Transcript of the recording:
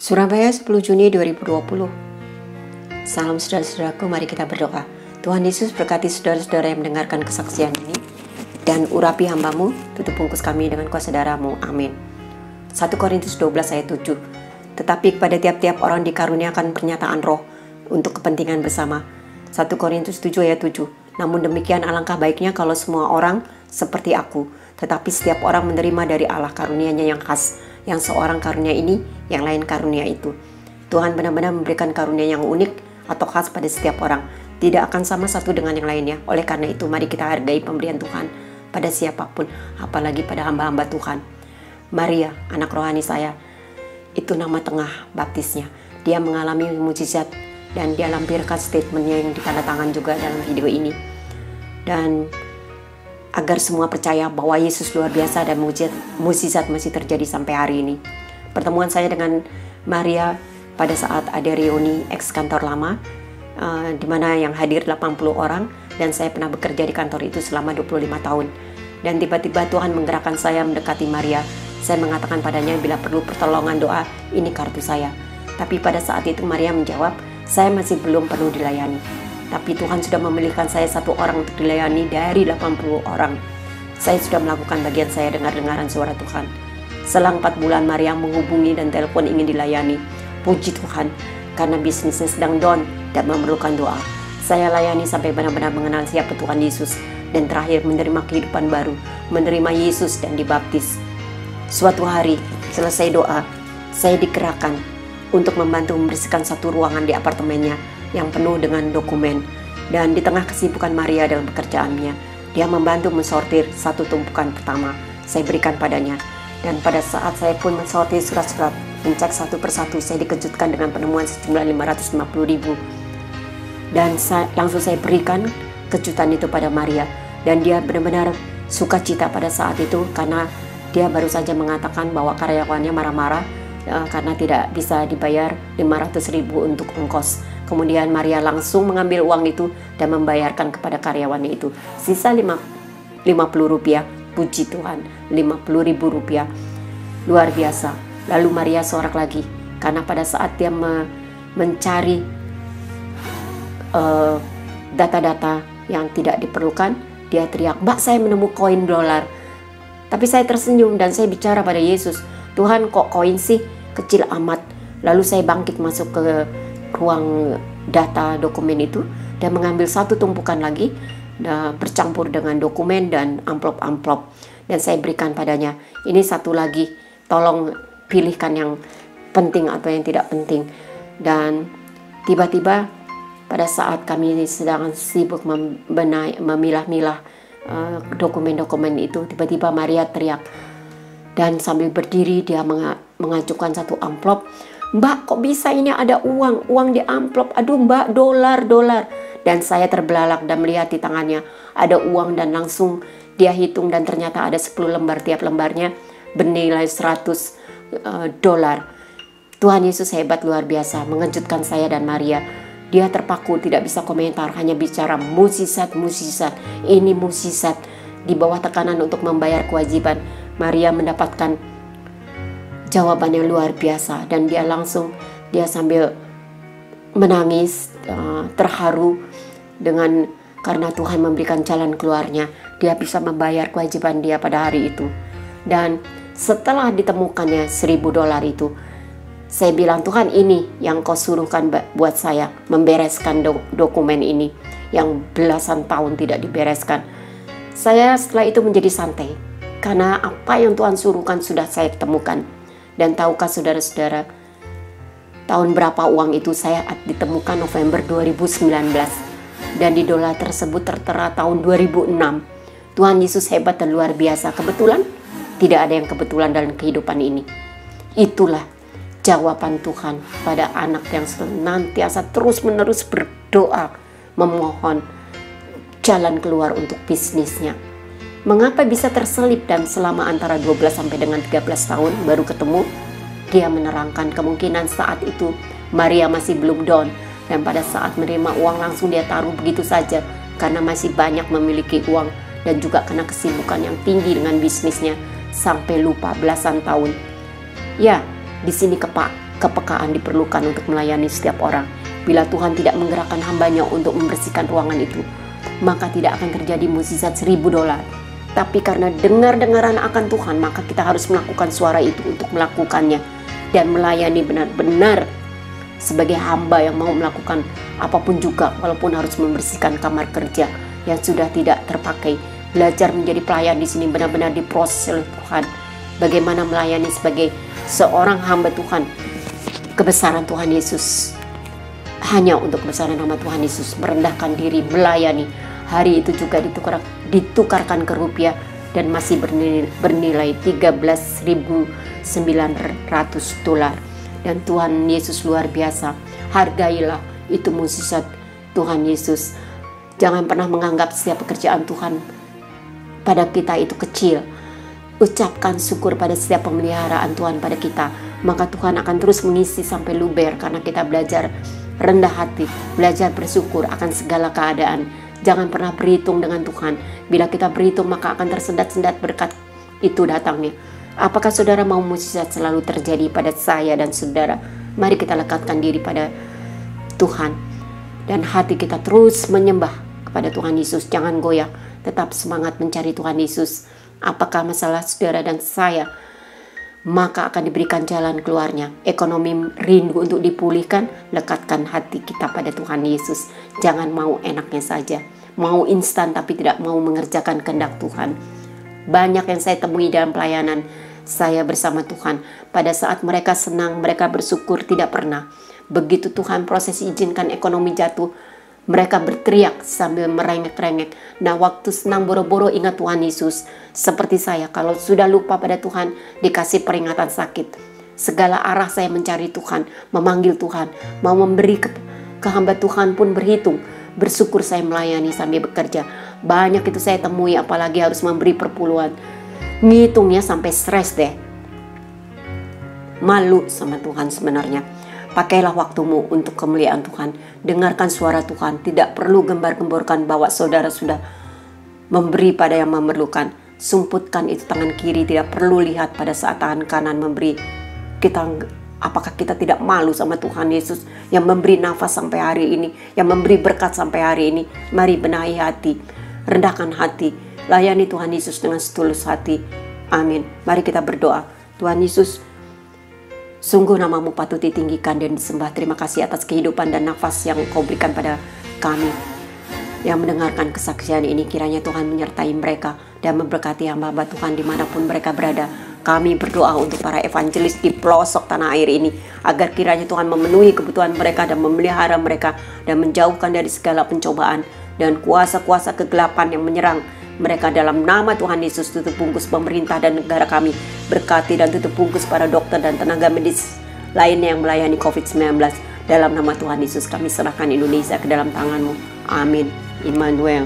Surabaya 10 Juni 2020. Salam saudara-saudaraku, mari kita berdoa. Tuhan Yesus berkati saudara-saudara yang mendengarkan kesaksian ini, dan urapi hambamu, tutup bungkus kami dengan kuasa darah-Mu. Amin. 1 Korintus 12 ayat 7. Tetapi kepada tiap-tiap orang dikaruniakan pernyataan roh untuk kepentingan bersama. 1 Korintus 7 ayat 7. Namun demikian alangkah baiknya kalau semua orang seperti aku, tetapi setiap orang menerima dari Allah karunia-Nya yang khas. Yang seorang karunia ini, yang lain karunia itu. Tuhan benar-benar memberikan karunia yang unik atau khas pada setiap orang. Tidak akan sama satu dengan yang lainnya. Oleh karena itu, mari kita hargai pemberian Tuhan pada siapapun, apalagi pada hamba-hamba Tuhan. Maria, anak rohani saya, itu nama tengah baptisnya. Dia mengalami mujizat dan dia lampirkan statementnya yang ditandatangan juga dalam video ini. Dan agar semua percaya bahwa Yesus luar biasa dan mujizat masih terjadi sampai hari ini. Pertemuan saya dengan Maria pada saat ada reuni ex kantor lama, di mana yang hadir 80 orang, dan saya pernah bekerja di kantor itu selama 25 tahun. Dan tiba-tiba Tuhan menggerakkan saya mendekati Maria. Saya mengatakan padanya, bila perlu pertolongan doa, ini kartu saya. Tapi pada saat itu Maria menjawab, saya masih belum penuh dilayani. Tapi Tuhan sudah memilihkan saya satu orang untuk dilayani dari 80 orang. Saya sudah melakukan bagian saya dengar-dengaran suara Tuhan. Selang 4 bulan Maria menghubungi dan telepon ingin dilayani. Puji Tuhan, karena bisnisnya sedang down dan memerlukan doa. Saya layani sampai benar-benar mengenal siapa Tuhan Yesus. Dan terakhir menerima kehidupan baru, menerima Yesus dan dibaptis. Suatu hari, selesai doa, saya dikerahkan untuk membantu membersihkan satu ruangan di apartemennya yang penuh dengan dokumen. Dan di tengah kesibukan Maria dalam pekerjaannya, dia membantu mensortir satu tumpukan pertama. Saya berikan padanya. Dan pada saat saya pun mensortir surat-surat, mencek satu persatu, saya dikejutkan dengan penemuan sejumlah 550.000. Dan langsung saya berikan kejutan itu pada Maria. Dan dia benar-benar sukacita pada saat itu, karena dia baru saja mengatakan bahwa karyawannya marah-marah karena tidak bisa dibayar 500.000 untuk ongkos. Kemudian Maria langsung mengambil uang itu dan membayarkan kepada karyawannya itu. Sisa 50 rupiah, puji Tuhan, 50.000 rupiah. Luar biasa. Lalu Maria sorak lagi, karena pada saat dia mencari data-data yang tidak diperlukan, dia teriak, "Mbak, saya menemukan koin dolar." Tapi saya tersenyum dan saya bicara pada Yesus, "Tuhan, kok koin sih? Kecil amat." Lalu saya bangkit masuk ke ruang data dokumen itu dan mengambil satu tumpukan lagi, bercampur dengan dokumen dan amplop-amplop, dan saya berikan padanya, "Ini satu lagi, tolong pilihkan yang penting atau yang tidak penting." Dan tiba-tiba pada saat kami sedang sibuk memilah-milah dokumen-dokumen itu, tiba-tiba Maria teriak, dan sambil berdiri dia mengajukan satu amplop, "Mbak, kok bisa ini ada uang di amplop? Aduh Mbak, dolar." Dan saya terbelalak dan melihat di tangannya ada uang, dan langsung dia hitung dan ternyata ada 10 lembar, tiap lembarnya bernilai 100 dolar. Tuhan Yesus hebat, luar biasa, mengejutkan saya dan Maria. Dia terpaku, tidak bisa komentar, hanya bicara mukjizat, ini mukjizat. Di bawah tekanan untuk membayar kewajiban, Maria mendapatkan jawaban yang luar biasa, dan dia sambil menangis, terharu karena Tuhan memberikan jalan keluarnya. Dia bisa membayar kewajiban dia pada hari itu. Dan setelah ditemukannya 1.000 dolar itu, saya bilang, "Tuhan, ini yang kau suruhkan buat saya, membereskan dokumen ini yang belasan tahun tidak dibereskan." Saya setelah itu menjadi santai, karena apa yang Tuhan suruhkan sudah saya temukan. Dan tahukah saudara-saudara, tahun berapa uang itu saya ditemukan? November 2019. Dan di dolar tersebut tertera tahun 2006. Tuhan Yesus hebat dan luar biasa. Kebetulan? Tidak ada yang kebetulan dalam kehidupan ini. Itulah jawaban Tuhan pada anak yang senantiasa terus-menerus berdoa, memohon jalan keluar untuk bisnisnya. Mengapa bisa terselip dan selama antara 12 sampai dengan 13 tahun baru ketemu? Dia menerangkan kemungkinan saat itu Maria masih belum down, dan pada saat menerima uang langsung dia taruh begitu saja karena masih banyak memiliki uang, dan juga karena kesibukan yang tinggi dengan bisnisnya sampai lupa belasan tahun. Ya, di sini kepekaan diperlukan untuk melayani setiap orang. Bila Tuhan tidak menggerakkan hambanya untuk membersihkan ruangan itu, maka tidak akan terjadi mukjizat $1.000. Tapi karena dengar-dengaran akan Tuhan, maka kita harus melakukan suara itu untuk melakukannya dan melayani benar-benar sebagai hamba yang mau melakukan apapun juga, walaupun harus membersihkan kamar kerja yang sudah tidak terpakai. Belajar menjadi pelayan di sini benar-benar diproses oleh Tuhan. Bagaimana melayani sebagai seorang hamba Tuhan, kebesaran Tuhan Yesus, hanya untuk kebesaran nama Tuhan Yesus, merendahkan diri, melayani. Hari itu juga ditukarkan ke rupiah dan masih bernilai $13.900. Dan Tuhan Yesus luar biasa. Hargailah itu mukjizat Tuhan Yesus. Jangan pernah menganggap setiap pekerjaan Tuhan pada kita itu kecil. Ucapkan syukur pada setiap pemeliharaan Tuhan pada kita, maka Tuhan akan terus mengisi sampai luber karena kita belajar rendah hati, belajar bersyukur akan segala keadaan. Jangan pernah berhitung dengan Tuhan. Bila kita berhitung, maka akan tersendat-sendat berkat itu datangnya. Apakah saudara mau mukjizat selalu terjadi pada saya dan saudara? Mari kita lekatkan diri pada Tuhan dan hati kita terus menyembah kepada Tuhan Yesus. Jangan goyah, tetap semangat mencari Tuhan Yesus. Apakah masalah saudara dan saya, maka akan diberikan jalan keluarnya. Ekonomi rindu untuk dipulihkan, lekatkan hati kita pada Tuhan Yesus. Jangan mau enaknya saja, mau instan tapi tidak mau mengerjakan kehendak Tuhan. Banyak yang saya temui dalam pelayanan saya bersama Tuhan, pada saat mereka senang, mereka bersyukur tidak pernah. Begitu Tuhan proses izinkan ekonomi jatuh, mereka berteriak sambil merengek-rengek. Nah, waktu senang boro-boro ingat Tuhan Yesus. Seperti saya, kalau sudah lupa pada Tuhan, dikasih peringatan sakit. Segala arah saya mencari Tuhan, memanggil Tuhan, mau memberi ke hamba Tuhan pun berhitung. Bersyukur saya melayani sambil bekerja. Banyak itu saya temui, apalagi harus memberi perpuluhan. Ngitungnya sampai stres deh. Malu sama Tuhan sebenarnya. Pakailah waktumu untuk kemuliaan Tuhan. Dengarkan suara Tuhan. Tidak perlu gembar-gemborkan bahwa saudara sudah memberi pada yang memerlukan. Sumputkan itu tangan kiri. Tidak perlu lihat pada saat tangan kanan memberi. Apakah kita tidak malu sama Tuhan Yesus yang memberi nafas sampai hari ini, yang memberi berkat sampai hari ini? Mari benahi hati, rendahkan hati, layani Tuhan Yesus dengan setulus hati. Amin. Mari kita berdoa. Tuhan Yesus, sungguh namamu patut ditinggikan dan disembah. Terima kasih atas kehidupan dan nafas yang Kau berikan pada kami yang mendengarkan kesaksian ini. Kiranya Tuhan menyertai mereka dan memberkati hamba-hamba Tuhan dimanapun mereka berada. Kami berdoa untuk para evangelis di pelosok tanah air ini, agar kiranya Tuhan memenuhi kebutuhan mereka dan memelihara mereka dan menjauhkan dari segala pencobaan dan kuasa-kuasa kegelapan yang menyerang mereka. Dalam nama Tuhan Yesus, tutup bungkus pemerintah dan negara kami. Berkati dan tutup bungkus para dokter dan tenaga medis lainnya yang melayani COVID-19. Dalam nama Tuhan Yesus kami serahkan Indonesia ke dalam tangan-Mu. Amin. Immanuel.